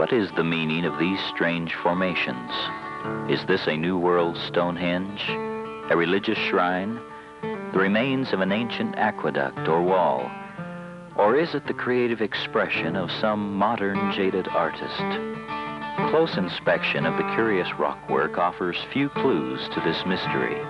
What is the meaning of these strange formations? Is this a New World Stonehenge, a religious shrine, the remains of an ancient aqueduct or wall, or is it the creative expression of some modern jaded artist? Close inspection of the curious rockwork offers few clues to this mystery.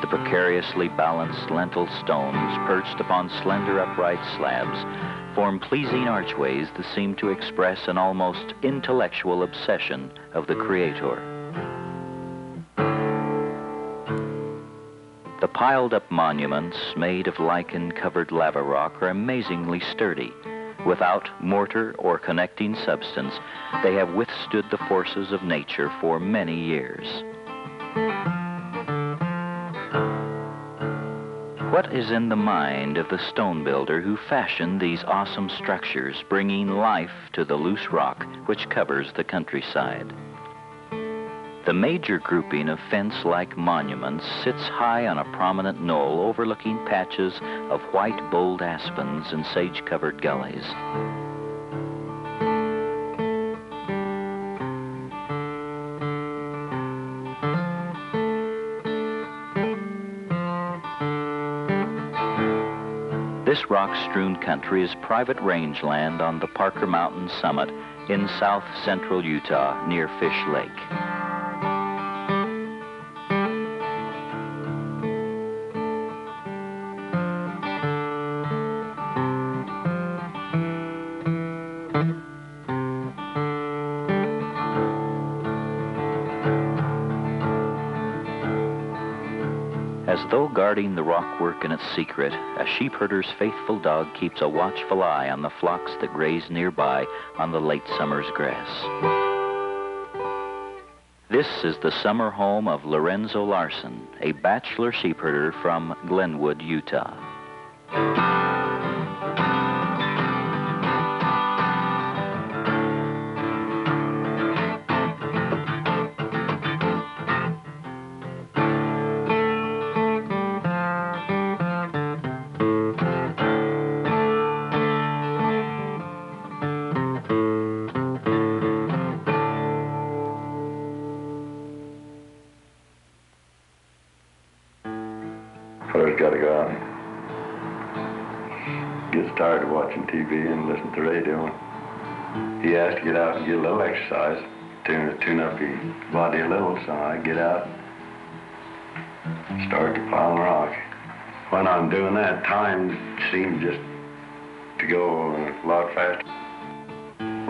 The precariously balanced lentil stones perched upon slender upright slabs form pleasing archways that seem to express an almost intellectual obsession of the Creator. The piled-up monuments made of lichen-covered lava rock are amazingly sturdy. Without mortar or connecting substance, they have withstood the forces of nature for many years. What is in the mind of the stone builder who fashioned these awesome structures, bringing life to the loose rock which covers the countryside? The major grouping of fence-like monuments sits high on a prominent knoll overlooking patches of white bold aspens and sage-covered gullies. This rock-strewn country is private rangeland on the Parker Mountain summit in south-central Utah near Fish Lake. As though guarding the rockwork in its secret, a sheepherder's faithful dog keeps a watchful eye on the flocks that graze nearby on the late summer's grass. This is the summer home of Lorenzo Larsen, a bachelor sheepherder from Glenwood, Utah. Fella's got to go out and gets tired of watching TV and listening to radio. He has to get out and get a little exercise, tune up his body a little, so I get out and start to pile rock. When I'm doing that, time seems just to go a lot faster.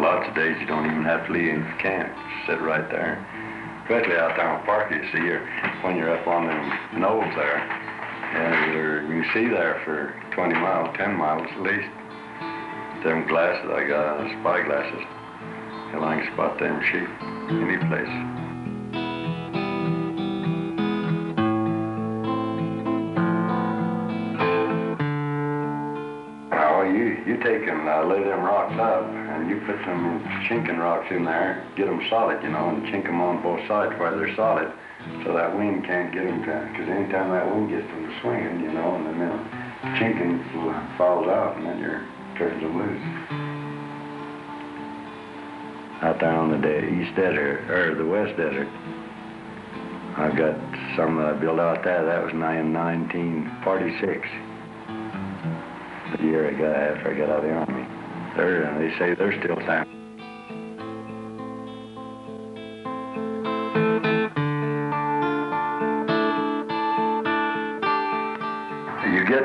Lots of days you don't even have to leave camp, sit right there. Especially out there on Park, you see, when you're up on the knolls there. And you see there for 20 miles, 10 miles at least. Them glasses I got, spy glasses. And I can spot them sheep any place. Now, you take and lay them rocks up, and you put some chinking rocks in there, get them solid, you know, and chink them on both sides where they're solid. So that wind can't get them, because anytime that wind gets them to swinging, you know, and then the chinking falls out, and then your turns them loose. Out there on the east desert, or the west desert, I've got some that I built out there. That was in 1946, the year after I got out of the Army. They say they're still standing.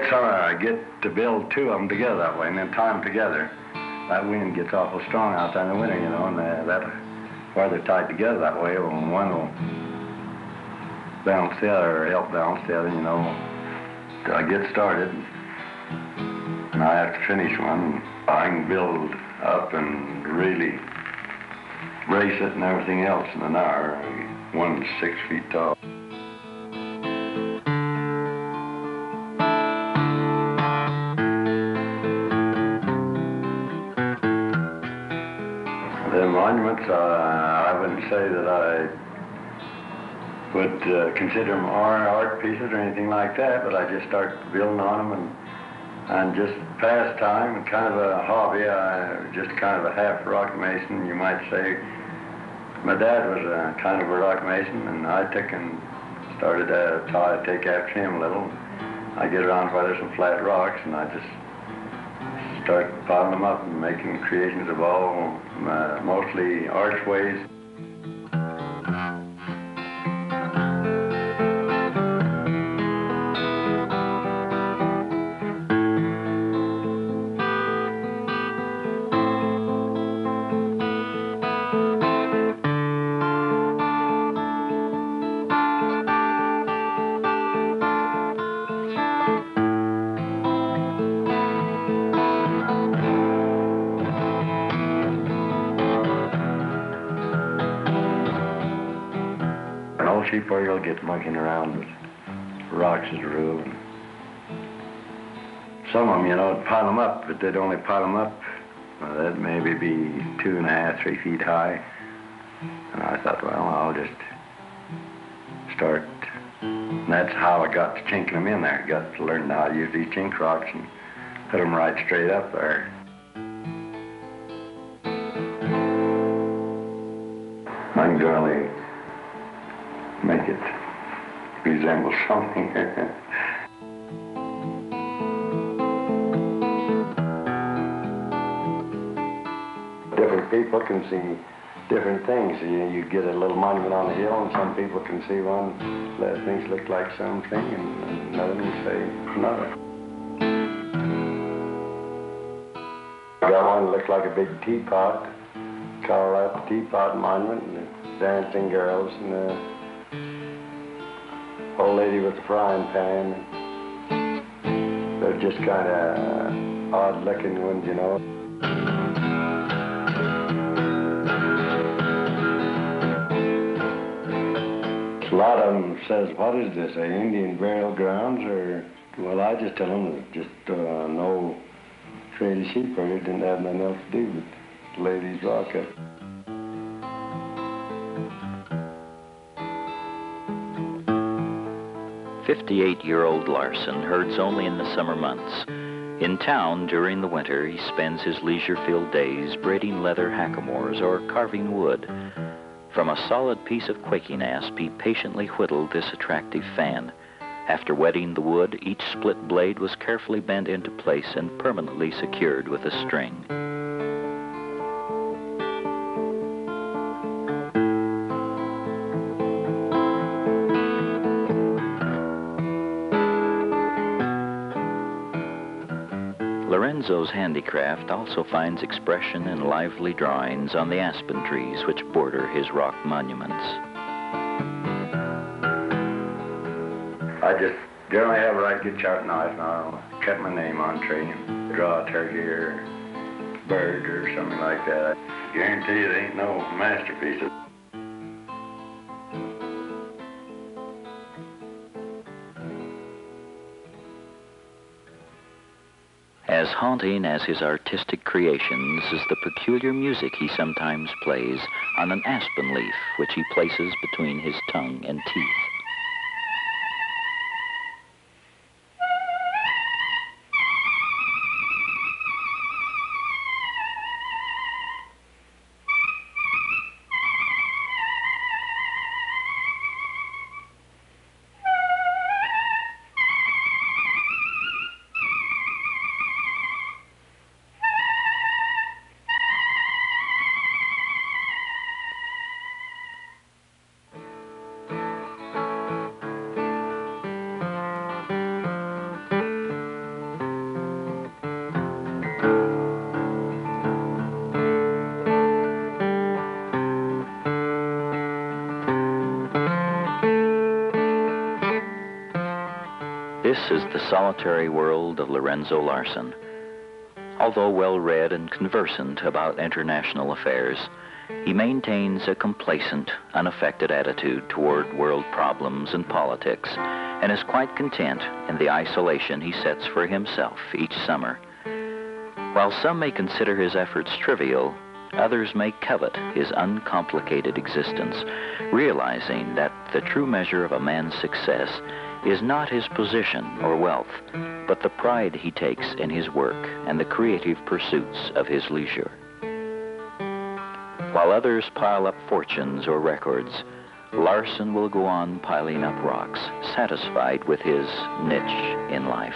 I get to build two of them together that way, and then tie them together. That wind gets awful strong out there in the winter, you know, and where they're tied together that way, one will balance the other, or help balance the other, you know. I get started, and I have to finish one. I can build up and really brace it and everything else in an hour. One's 6 feet tall. The monuments, I wouldn't say that I would consider them art pieces or anything like that, but I just start building on them, and And just pastime, kind of a hobby, just kind of a half rock mason, you might say. My dad was a kind of a rock mason, and I took and started to try to take after him a little. I get around where there's some flat rocks, and I just start piling them up and making creations of all, mostly archways. Sheep where you'll get monkeying around with rocks as a rule. Some of them, you know, pile them up, but they'd only pile them up. That'd maybe be 2.5, 3 feet high. And I thought, well, I'll just start. And that's how I got to chinking them in there. Got to learn how to use these chink rocks and put them right straight up there. I'm going to make it resemble something. Different people can see different things. You get a little monument on the hill, and some people can see one that things look like something, and another one say another. I got one that looked like a big teapot. Call that the Teapot Monument, and the dancing girls, and the old lady with the frying pan. They're just kind of odd-looking ones, you know. A lot of them says, what is this, Indian burial grounds? Or, well, I just tell them that just no trade of sheep herders didn't have nothing else to do but ladies rock up. "58-year-old Larsen herds only in the summer months. In town during the winter, he spends his leisure-filled days braiding leather hackamores or carving wood. From a solid piece of quaking asp, he patiently whittled this attractive fan. After wetting the wood, each split blade was carefully bent into place and permanently secured with a string. Lorenzo's handicraft also finds expression in lively drawings on the aspen trees which border his rock monuments. I just generally have a right good sharp knife, and I'll cut my name on a tree and draw a turkey or bird or something like that. I guarantee you there ain't no masterpieces. As haunting as his artistic creations is the peculiar music he sometimes plays on an aspen leaf, which he places between his tongue and teeth. This is the solitary world of Lorenzo Larsen. Although well-read and conversant about international affairs, he maintains a complacent, unaffected attitude toward world problems and politics, and is quite content in the isolation he sets for himself each summer. While some may consider his efforts trivial, others may covet his uncomplicated existence, realizing that the true measure of a man's success is not his position or wealth, but the pride he takes in his work and the creative pursuits of his leisure. While others pile up fortunes or records, Larsen will go on piling up rocks, satisfied with his niche in life.